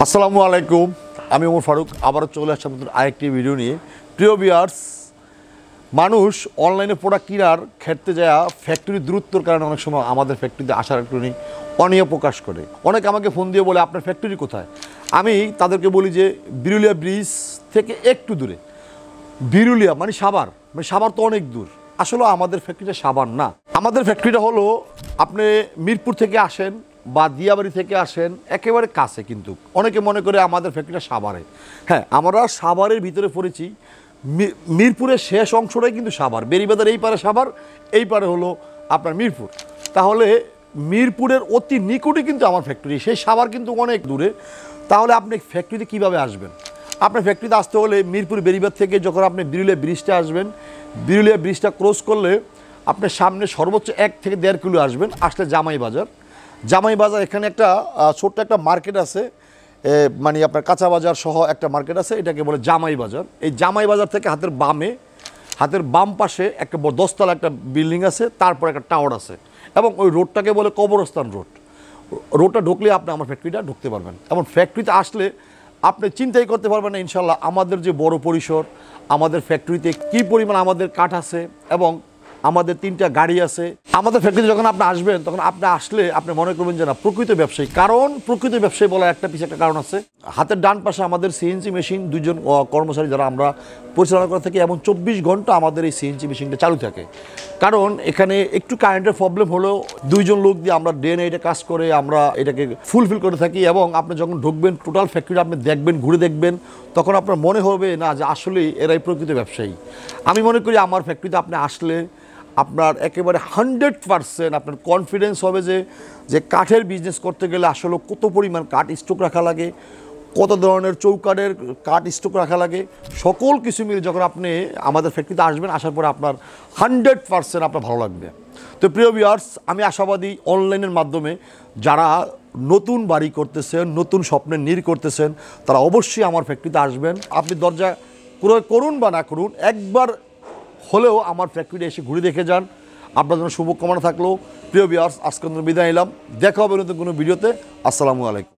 আসসালামু আলাইকুম, আমি ওমর ফারুক আবারও চলে আসলাম নতুন আরেকটি ভিডিও নিয়ে। প্রিয় ভিউয়ার্স, মানুষ অনলাইনে প্রোডাক্ট কেনার ক্ষেত্রে যায় ফ্যাক্টরি দূরত্বর কারণে অনেক সময় আমাদের ফ্যাক্টরিতে আসার একটু অনীহা প্রকাশ করে। অনেকে আমাকে ফোন দিয়ে বলে আপনার ফ্যাক্টরি কোথায়। আমি তাদেরকে বলি যে বিরুলিয়া ব্রিজ থেকে একটু দূরে। বিরুলিয়া মানে সাভার, সাভার তো অনেক দূর। আসলে আমাদের ফ্যাক্টরিটা সাভার না, আমাদের ফ্যাক্টরিটা হলো আপনি মিরপুর থেকে আসেন বা দিয়াবাড়ি থেকে আসেন, একেবারে কাছে। কিন্তু অনেকে মনে করে আমাদের ফ্যাক্টরিটা সাভারে। হ্যাঁ, আমরা সাভারের ভিতরে পড়েছি। মিরপুরের শেষ অংশটাই কিন্তু সাভার। বেরিবাজার এই পারে সাভার, এই পারে হলো আপনার মিরপুর। তাহলে মিরপুরের অতি নিকটে কিন্তু আমার ফ্যাক্টরি, সেই সাভার কিন্তু অনেক দূরে। তাহলে আপনি ফ্যাক্টরিতে কীভাবে আসবেন? আপনার ফ্যাক্টরিতে আসতে হলে মিরপুর বেরিবাজার থেকে যখন আপনি বিরুলিয়া ব্রিজটা আসবেন, বিরুলিয়া ব্রিজটা ক্রস করলে আপনার সামনে সর্বোচ্চ 1 থেকে 1.5 কিলো আসবেন। আসলে জামাই বাজার, জামাই বাজার এখানে একটা ছোট্ট একটা মার্কেট আছে, মানে আপনার কাঁচা বাজার সহ একটা মার্কেট আছে, এটাকে বলে জামাই বাজার। এই জামাই বাজার থেকে হাতের বাম পাশে একটা 10তলা একটা বিল্ডিং আছে, তারপর একটা টাওয়ার আছে, এবং ওই রোডটাকে বলে কবরস্থান রোড। রোডটা ঢুকলে আপনি আমার ফ্যাক্টরিটা ঢুকতে পারবেন। এবং ফ্যাক্টরিতে আসলে আপনি চিন্তাই করতে পারবেন না ইনশাল্লাহ আমাদের যে বড় পরিসর, আমাদের ফ্যাক্টরিতে কী পরিমাণ আমাদের কাঠ আছে, এবং আমাদের 3টা গাড়ি আছে। আমাদের ফ্যাক্টরিতে যখন আপনি আসবেন, তখন আপনি আসলে আপনি মনে করবেন যে না, প্রকৃত ব্যবসায়ী। কারণ প্রকৃত ব্যবসায়ী বলার একটা কারণ আছে। হাতের ডান পাশে আমাদের সিএনজি মেশিন, 2জন কর্মচারী যারা আমরা পরিচালনা করে থাকি, এবং 24 ঘন্টা আমাদের এই সিএনজি মেশিনটা চালু থাকে। কারণ এখানে একটু কারেন্টের প্রবলেম হলেও 2জন লোক দিয়ে আমরা ডে নাইটে কাজ করে আমরা এটাকে ফুলফিল করে থাকি। এবং আপনি যখন ঢুকবেন, টোটাল ফ্যাক্টরি আপনি দেখবেন, ঘুরে দেখবেন, তখন আপনার মনে হবে না যে আসলেই এরাই প্রকৃত ব্যবসায়ী। আমি মনে করি আমার ফ্যাক্টরিতে আপনি আসলে আপনার একেবারে 100% আপনার কনফিডেন্স হবে যে কাঠের বিজনেস করতে গেলে আসলে কত পরিমাণ কাঠ স্টক রাখা লাগে, কত ধরনের চৌকাঠের কাঠ স্টক রাখা লাগে, সকল কিছু মিলে যখন আপনি আমাদের ফ্যাক্টরিতে আসবেন, আসার পরে আপনার 100% আপনার ভালো লাগবে। তো প্রিয় ভিউয়ার্স, আমি আশাবাদী অনলাইনের মাধ্যমে যারা নতুন বাড়ি করতেছেন, নতুন স্বপ্নের নীড় করতেছেন, তারা অবশ্যই আমার ফ্যাক্টরিতে আসবেন। আপনি দরজা ক্রয় করুন বা না করুন, একবার হলেও আমার ফ্যাক্টরিতে এসে ঘুরে দেখে যান। আপনার জন্য শুভকামনা থাকলো। প্রিয় ভিউয়ার্স, আজকে বিদায় নিলাম। দেখা হবে নতুন কোনো ভিডিওতে। আসসালামু আলাইকুম।